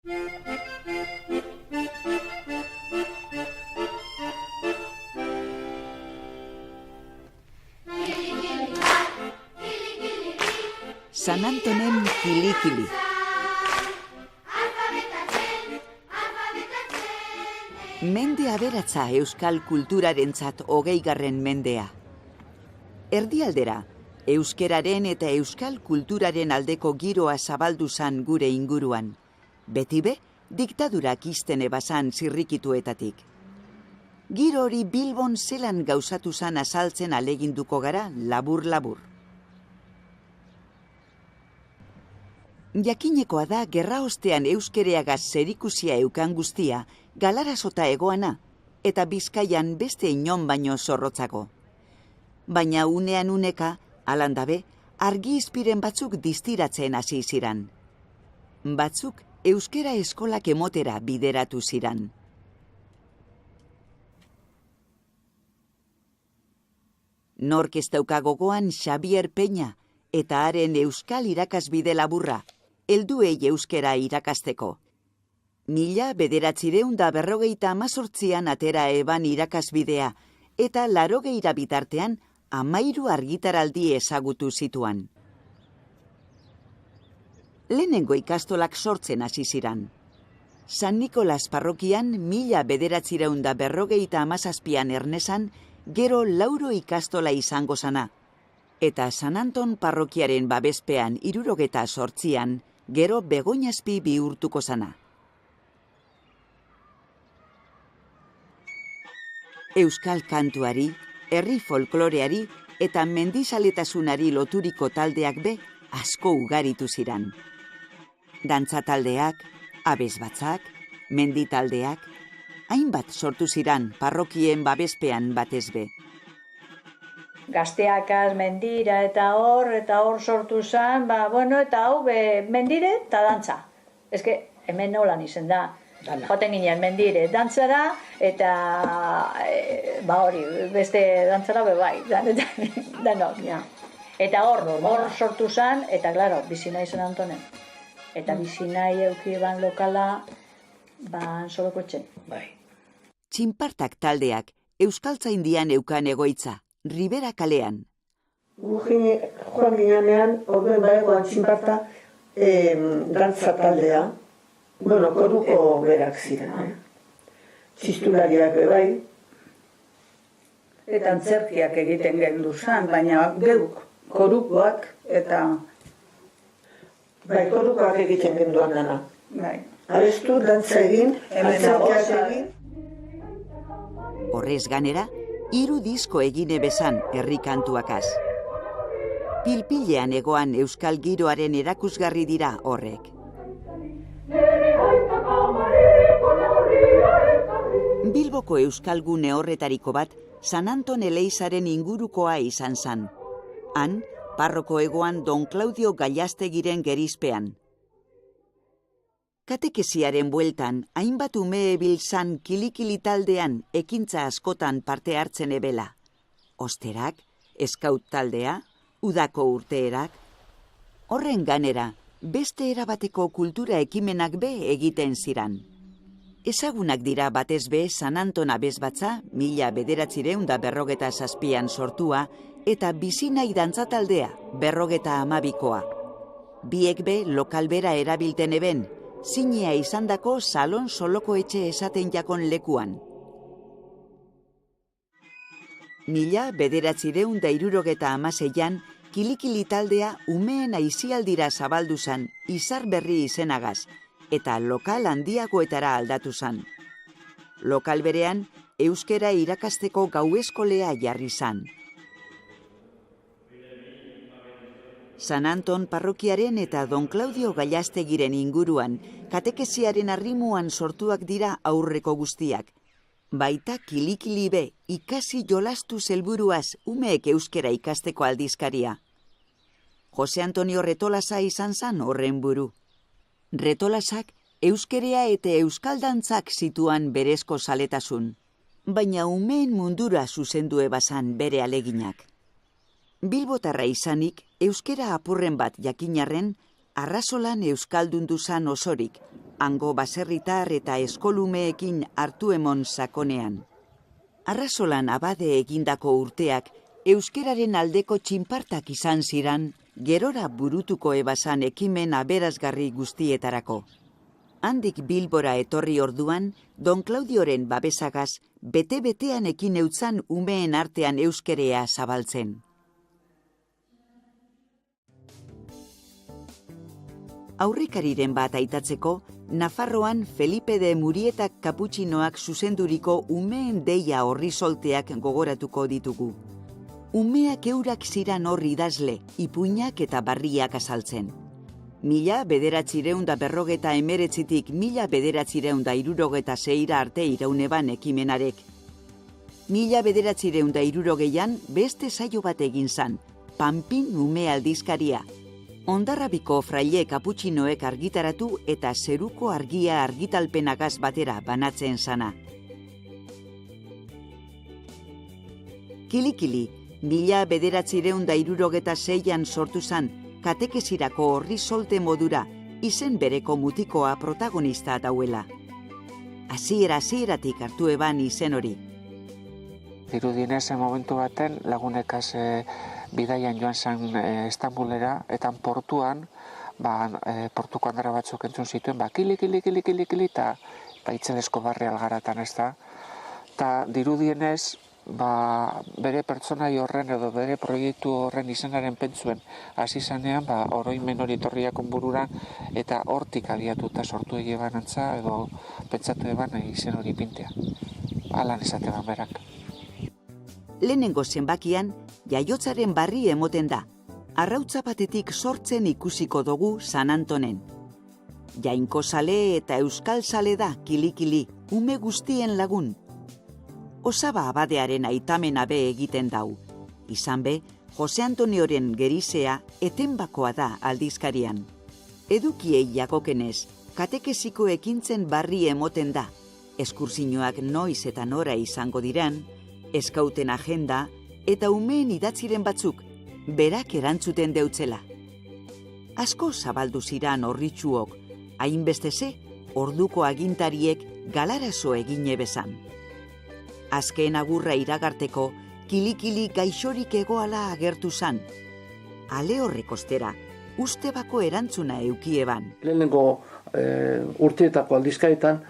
San Antonen kili-kili. Mende aberatsa euskal kulturarentzat 20. mendea. Erdialdera, euskeraren eta euskal kulturaren aldeko giroa zabaldu zan gure inguruan. Beti be, diktadurak izten ebasan zirrikituetatik. Giro hori Bilbon zelan gauzatu zan azaltzen aleginduko gara labur-labur. Jakinekoa da gerra ostean euskereagaz zerikusia eukan guztia, Galarazota egoana, eta Bizkaian beste inon baino zorrotzago. Baina unean uneka, alandabe, argi izpiren batzuk distiratzen hasi ziran. Batzuk euskera eskolak emotera bideratu ziran. Nork ez dauka gogoan Xabier Peña eta haren euskal irakasbide laburra, helduei euskera irakasteko. 1958an atera eban irakasbidea eta 80 bitartean 13 argitaraldi ezagutu zituan. Lehenengo ikastolak sortzen hasi ziran. San Nikolas parrokian 1957an Ernesan gero Lauro ikastola izango zana, eta San Anton parrokiaren babespean 78an gero Begoñazpi bihurtuko zana. Euskal kantuari, herri folkloreari eta mendizaletasunari loturiko taldeak be asko ugaritu ziran. Dantza taldeak, abesbatzak, menditaldeak, hainbat sortu ziran parrokien babespean batez be. Gazteakaz, mendira eta hor sortu zen, eta hau mendire eta dantza. Eske, hemen nolan izen da. Joaten ginen mendire dantzara, eta hori, beste dantzara bai, danok, ja. Eta hor sortu zen, eta klaro, bizinai San Antonen. Eta bizinai eukiban lokala, soloko etxen. Txinpartak taldeak, Euskaltzaindian eukan egoitza, Ribera kalean. Joan ginean, orduen baegoan txinparta dantza taldea. Koruko berak ziren. Txistulariak bai. Eta antzerkiak egiten gendu zan, baina geuk korukoak eta... Korukoak egiten genduan dana. Abestu, dantza egin, antzerkiak egin. Horrez ganera, 3 disko egine bezan herri kantuakaz. Pilpilean egoan euskal giroaren erakusgarri dira horrek. Bilboko euskalgune horretariko bat San Anton Eleizaren ingurukoa izan zan. Han, parroko egoan Don Claudio Gallastegiren gerizpean. Katekesiaren bueltan, hainbat ume ebiltzan kili-kili taldean ekintza askotan parte hartzen ebela. Osterak, eskaut taldea, udako urteerak. Horren ganera, beste erabateko kultura ekimenak be egiten ziran. Ezagunak dira batez be San Anton abesbatza, 1957an sortua, eta bizinai dantzataldea, 52koa. Biek be lokalbera erabilten eben, zinea izandako salon soloko etxe esaten jakon lekuan. 1976an kili-kili taldea umeen aizialdira zabaldu zan Izar Berri izenagaz, eta lokal handiagoetara aldatu zan. Lokal berean, euskera irakasteko gaueskolea jarri zan. San Anton parrokiaren eta Don Claudio Gallastegiren inguruan, katekesiaren arrimuan sortuak dira aurreko guztiak. Baita kili-kili be ikasi jolastu helburuaz umeek euskera ikasteko aldizkaria. Jose Antonio Retolasa izan zan horren buru. Retolasak euskerea eta euskaldantzak zituan berezko zaletasun, baina umeen mundura zuzendu ebazan bere aleginak. Bilbotarra izanik, euskera apurren bat jakinarren, arrazolan euskaldundu zan osorik, hango baserritar eta eskolumeekin hartu emon sakonean. Arrasolan abade egindako urteak euskeraren aldeko txinpartak izan ziran, gerora burutuko ebasan ekimen aberazgarri guztietarako. Handik Bilbora etorri orduan, Don Claudioren babesagaz, bete-betean ekin eutzan umeen artean euskerea zabaltzen. Aurrekariren bat aitatzeko, Nafarroan Felipe de Murietak kaputxinoak zuzenduriko umeen deia horri solteak gogoratuko ditugu. Umeak eurak ziran horri idazle, ipuinak eta barriak azaltzen. 1950 1976 arte irauneban ekimenarek. 1960an beste saio bat egin zan, Pampin ume aldizkaria. Hondarrabiko fraile kaputxinoek argitaratu eta zeruko argia argitalpenagaz batera banatzen zana. Kilikili, 1966an sortu zan, katekesirako horri solte modura, izen bereko mutikoa protagonista dauela. Hasieratik hartu eban izen hori. Dirudienez, momentu baten lagunekaz bidaian joan zen Istanbulera, eta portuan, portuko handara batzuk entzun zituen, kili, eta itzelesko barri algaratan ez da. Eta dirudienez, bere pertsonai horren edo bere proiektu horren izenaren pentsuen hasi zanean, oroimen hori etorriak onburura eta hortik abiatuta sortu egiban antza edo pentsatu eban izen hori pintea. Alan esate berak. Lehenengo zenbakian, jaiotzaren barri emoten da. Arrautza batetik sortzen ikusiko dugu San Antonen. Jainko sale eta euskal sale da kilikili, ume guztien lagun. Osaba abadearen aitamen abe egiten dau. Izan be, Jose Antonioren gerizea etenbakoa da aldizkarian. Edukiei jakokenez, katekesiko ekintzen barri emoten da. Eskursiñoak noiz eta nora izango diran, eskauten agenda eta umeen idatziren batzuk, berak erantzuten deutzela. Asko zabaldu ziran horritxuok, hainbesteze, orduko agintariek galarazo egine bezan. Azken agurra iragarteko, kilikili gaixorik egoala agertu zan. Ale horrek ostera, uste bako erantzuna eukieban. Lehenengo urteetako aldizkaetan,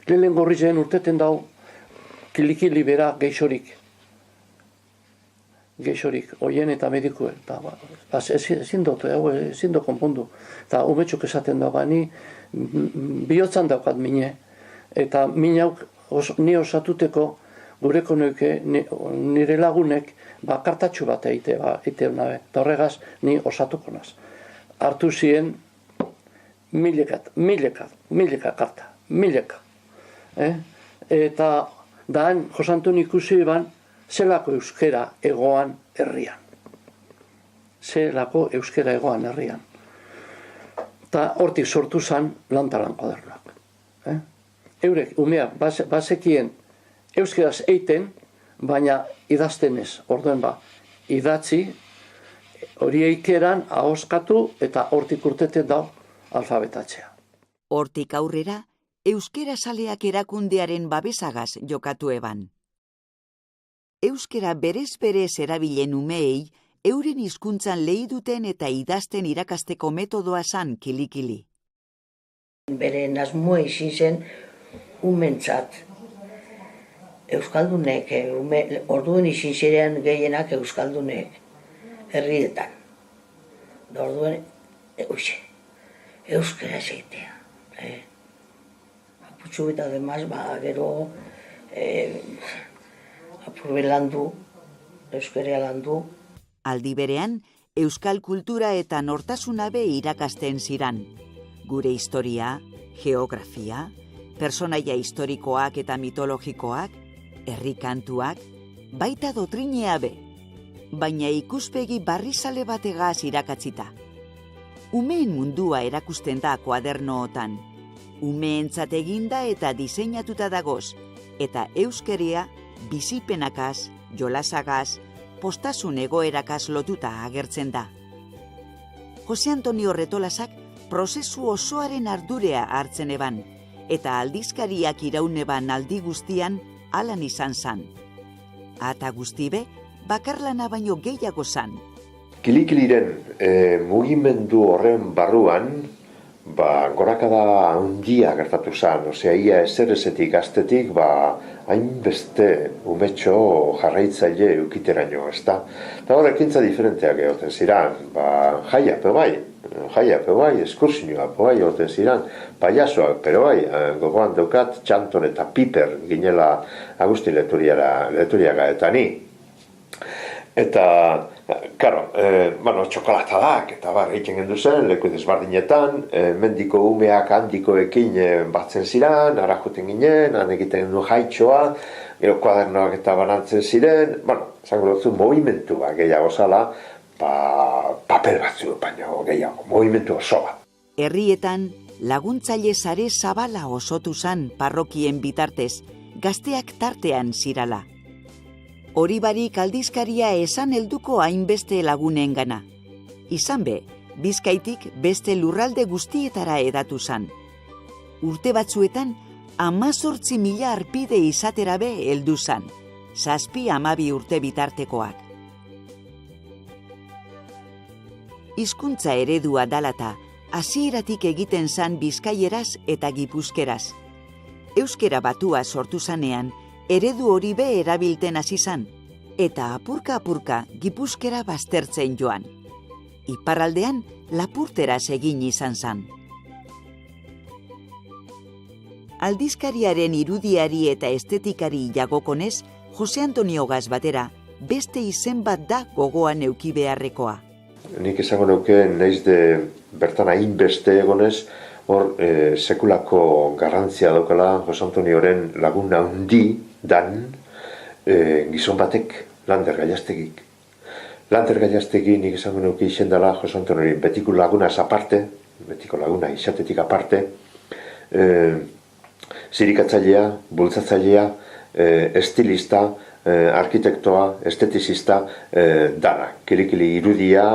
lehenengo horri zen urteten dau, kilikili bera geixorik, oien eta medikuen. Ezin dut konpondu. Eta umetxuk esaten dago, ni bihotzan daukat mine, eta mineauk ni osatuteko gureko nuke nire lagunek kartatxu bat eite nabe. Eta horregaz ni osatuko naz. Hartu ziren mileka karta. Eta daan Jose Antoni ikusi eban zelako euskera egoan herrian. Eta hortik sortu zan lantalan kodernoak. Eurek, umeak, bazekien euskeraz eiten, baina idaztenez, orduen idatzi, hori eikeran ahoskatu eta hortik urteten dau alfabetatzea. Hortik aurrera, euskera saleak erakundearen babesagaz jokatu eban. Euskera berez erabilen umeei, euren hizkuntzan lehiduten eta idazten irakasteko metodoa zan kilikili. Bere asmoa izin zen umentzat. Euskaldunek, orduen izin ziren gehienak euskaldunek herrietan. Orduen, euskera zeitea. Aputxu eta demaz, gero apurbe landu, euskera landu. Aldi berean, euskal kultura eta nortasuna be irakasten ziran. Gure historia, geografia, personaia historikoak eta mitologikoak, herrikantuak, baita dotrinea be, baina ikuspegi barrizale bategaz irakatzita. Umeen mundua erakusten da kuadernootan, umeentzat eginda eta diseinatuta dagoz, eta euskeria bizipenakaz, jolasagaz, postasun egoerakaz lotuta agertzen da. Jose Antonio Retolasak prozesu osoaren ardurea hartzen eban, eta aldizkariak irauneban aldi guztian alan izan zan. Ata guztibe, bakarlana baino gehiago zan. Kilikiliren mugimendu horren barruan, gorakada handia gertatu zen, ia ezerezetik gaztetik, hainbeste umetxo jarraitzaile eukiteraino, ezta? Eta hor ekintza diferenteak egoten ziren, jaia, bai, eskursinua, bai, egoten ziren, paiasoak, bai, gogoan daukat, Txanton eta Piper ginela Agustin Leturiaga eta ni. Eta, karo, txokolatadak eta egiten gendu zen, leku desbardinetan, mendiko umeak handikoekin batzen ziren, ara joten ginen, han egiten gendu jaitxoa, gero kuadernoak eta banantzen ziren, zango dutzu, movimentua gehiago zala, papel batzu, baina gehiago, movimentu oso bat. Herrietan, laguntzaile sare zabala osotu zan parrokien bitartez, gazteak tartean zirala. Hori barik aldizkaria esan helduko hainbeste lagunen gana. Izan be, Bizkaitik beste lurralde guztietara edatu zan. Urte batzuetan, 18.000 arpide izatera be heldu zan, 7-12 urte bitartekoak. Hizkuntza eredua dalata, hasieratik egiten zan bizkaieraz eta gipuzkeraz. Euskera batua sortu zanean, eredu hori be erabilten hasi zan, eta apurka-apurka gipuzkera baztertzen joan. Iparraldean lapurteraz egin izan zan. Aldizkariaren irudiari eta estetikari jagokonez, Jose Antonio Gaz batera, beste izen bat da gogoan euki beharrekoa. Nik esango neuke naiz de bertan hainbeste egonez, hor sekulako garrantzia daukala Jose Antonioren laguna handi dan gizon batek, Lander Gallaztegik. Lander Gallaztegi nik esango nuke izendala Jose Antonioren betiko lagunaz aparte, betiko laguna izatetik aparte, zirikatzailea, bultzatzailea, estilista, arkitektoa, esteticista, dana. Kilikili irudia,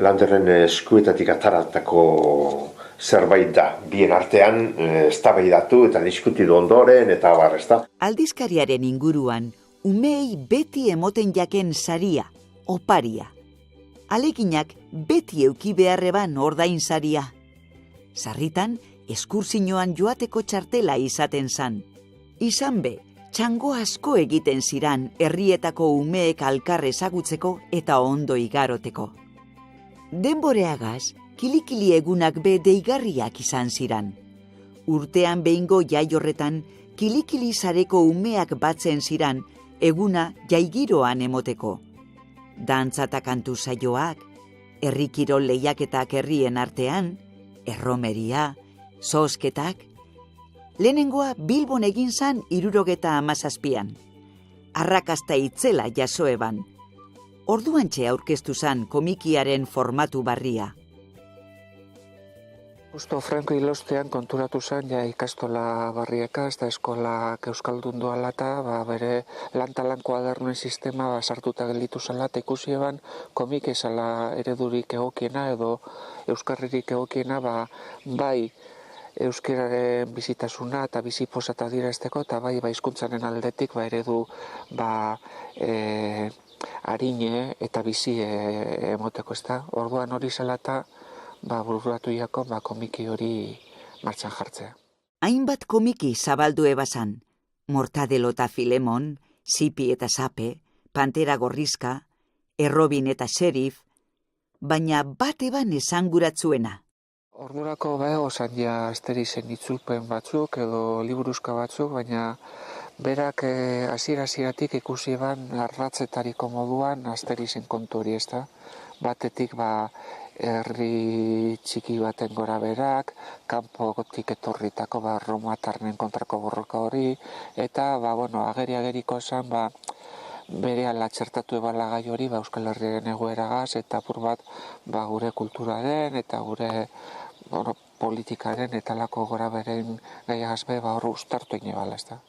Landerren eskuetatik ataratako zerbait da, bien artean eztabaidatu eta diskutitu ondoren eta abar, ezta? Aldizkariaren inguruan, umeei beti emoten jaken saria, oparia. Aleginak beti euki beharreban ordain saria. Sarritan, eskursinoan joateko txartela izaten zan. Izan be, txango asko egiten ziran herrietako umeek alkar ezagutzeko eta ondo igaroteko. Denboreagaz, kilikili egunak be deigarriak izan ziran. Urtean behingo jai horretan, kilikili sareko umeak batzen ziran, eguna jaigiroan emoteko. Dantza eta kantu saioak, herrikirol lehiaketak herrien artean, erromeria, zozketak. Lehenengoa Bilbon egin zan 77an. Arrakasta itzela jaso eban. Orduantxe aurkeztu zan komikiaren formatu barria. Justo Franco hilostean konturatu zen ja ikastola barriekaz eta eskolak euskaldun duala eta bere lan kuadernuen sistema sartuta gelditu zela eta ikusi eban komik ezala eredurik egokiena edo euskarririk egokiena bai euskararen bizitasuna eta biziposa eta adierazteko eta bai hizkuntzaren aldetik eredu arine eta bizi emoteko, ezta. Orduan hori zela eta bururatu jako komiki hori martxan jartzea. Hainbat komiki zabaldu ebazan. Mortadelo eta Filemon, Zipi eta Zape, Pantera Gorrizka, Errobin eta Sheriff, baina bat eban esanguratzuena. Ordurako osan ja Asterizen itzulpen batzuk edo liburuzka batzuk, baina berak hasieratik ikusi eban arratzetariko moduan Asterizen kontu hori, ezta. Batetik herri txiki baten gora berak, kanpotik etorritako romatarren kontrako borroka hori, eta ageri-ageriko esan berehala txertatu ebala gai hori Euskal Herriaren egoeragaz eta apur bat gure kulturaren eta gure politikaren eta lako gora beren gaiagaz hor ustartu egin ebala, ez da.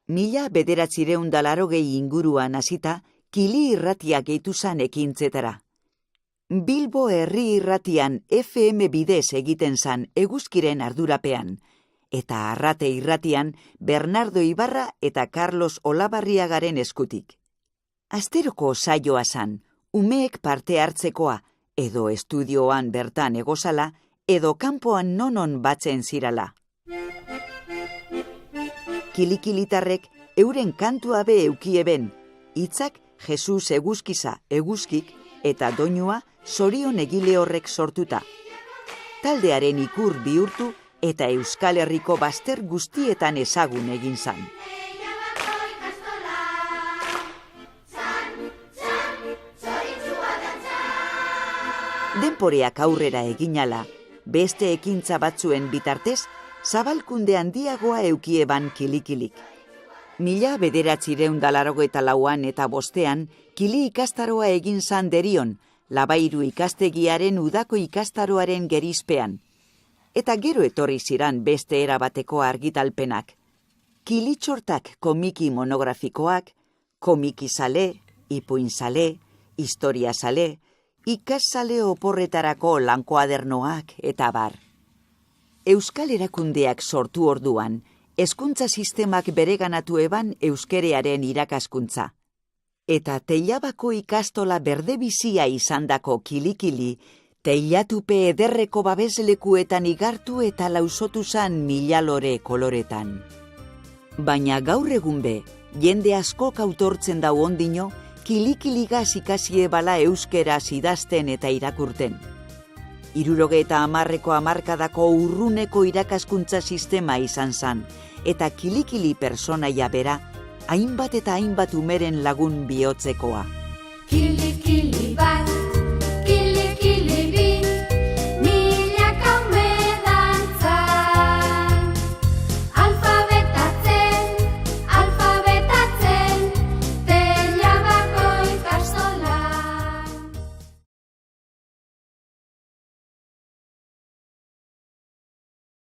1980 inguruan hasita, Kili irratia gehitu zan ekintzetara. Bilbo herri irratian FM bidez egiten zan eguzkiren ardurapean, eta Arrate irratian Bernardo Ibarra eta Carlos Olabarriagaren eskutik. Asteroko saioa zan, umeek parte hartzekoa, edo estudioan bertan egozala, edo kanpoan nonon batzen zirala. Kilikilitarrek euren kantua be eukieben, hitzak Jesus eguzkiza eguzkik eta doinua Zorion egile horrek sortuta. Taldearen ikur bihurtu eta Euskal Herriko bazter guztietan ezagun egin zan. Denporeak aurrera eginala, beste ekintza batzuen bitartez, zabalkunde handiagoa eukieban kilikilik. 1984an eta 5 kili ikastaroa egin zan derion, Labairu ikastegiaren udako ikastaroaren gerizpean. Eta gero etorri ziran beste erabateko argitalpenak. Kilitxortak komiki monografikoak, komikizale, ipuinzale, historiazale, ikassale oporretarako lankoadernoak eta bar. Euskal erakundeak sortu orduan, hezkuntza sistemak bereganatu eban euskerearen irakaskuntza. Eta teilabako ikastola berde bizia izandako kilikili, teilatupe ederreko babeslekuetan igartu eta lausotu zan milalore koloretan. Baina gaur egun be, jende askok autortzen dau ondino, kilikiligaz ikasie bala euskeraz idazten eta irakurten. 70ko hamarkadako urruneko irakaskuntza sistema izan zan, eta kilikili personaia bera, hainbat eta hainbat umeren lagun bihotzekoa.